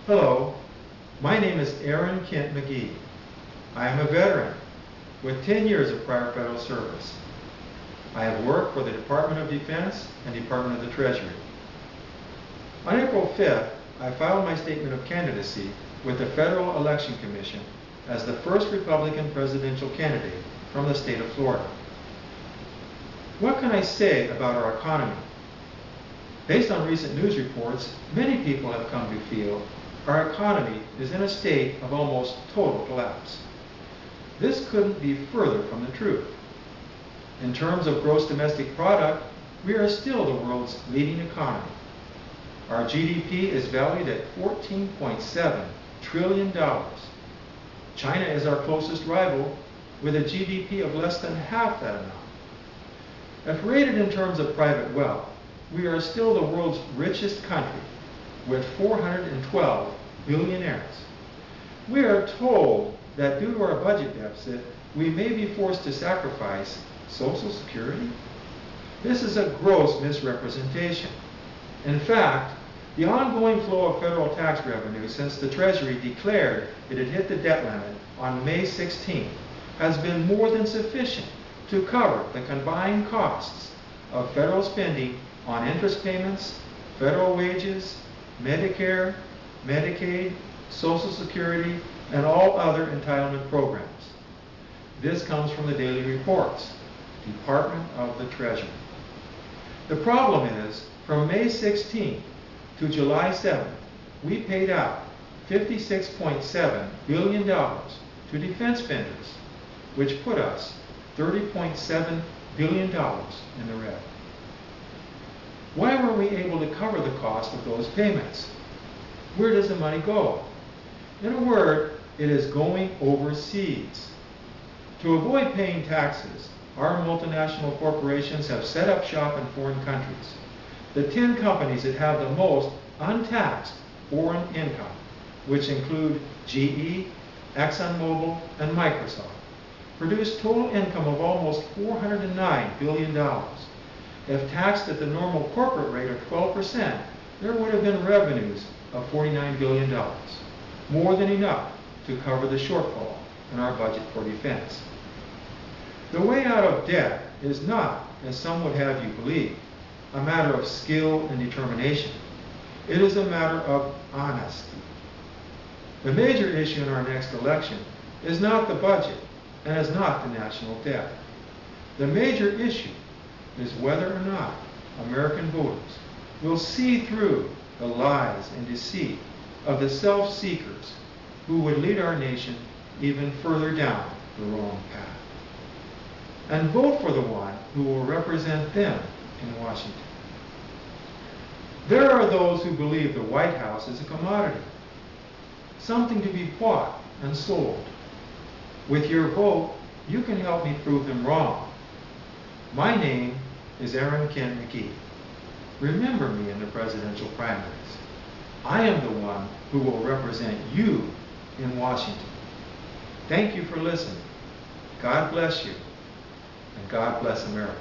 Hello, my name is Erin Kent Magee. I am a veteran with 10 years of prior federal service. I have worked for the Department of Defense and Department of the Treasury. On April 5th, I filed my statement of candidacy with the Federal Election Commission as the first Republican presidential candidate from the state of Florida. What can I say about our economy? Based on recent news reports, many people have come to feel our economy is in a state of almost total collapse. This couldn't be further from the truth. In terms of gross domestic product, we are still the world's leading economy. Our GDP is valued at $14.7 trillion. China is our closest rival with a GDP of less than half that amount. If rated in terms of private wealth, we are still the world's richest country with 412 billionaires. We are told that due to our budget deficit, we may be forced to sacrifice Social Security. This is a gross misrepresentation. In fact, the ongoing flow of federal tax revenue since the Treasury declared it had hit the debt limit on May 16th has been more than sufficient to cover the combined costs of federal spending on interest payments, federal wages, Medicare, Medicaid, Social Security, and all other entitlement programs. This comes from the daily reports, Department of the Treasury. The problem is, from May 16th to July 7th, we paid out $56.7 billion to defense spenders, which put us $30.7 billion in the red. Why were we able to cover the cost of those payments? Where does the money go? In a word, it is going overseas. To avoid paying taxes, our multinational corporations have set up shop in foreign countries. The 10 companies that have the most untaxed foreign income, which include GE, ExxonMobil, and Microsoft, produce total income of almost $409 billion. If taxed at the normal corporate rate of 12%, there would have been revenues of $49 billion, more than enough to cover the shortfall in our budget for defense. The way out of debt is not, as some would have you believe, a matter of skill and determination. It is a matter of honesty. The major issue in our next election is not the budget and is not the national debt. The major issue is whether or not American voters will see through the lies and deceit of the self-seekers who would lead our nation even further down the wrong path, and vote for the one who will represent them in Washington. There are those who believe the White House is a commodity, something to be bought and sold. With your vote, you can help me prove them wrong. My name is Erin Kent Magee. Remember me in the presidential primaries. I am the one who will represent you in Washington. Thank you for listening. God bless you, and God bless America.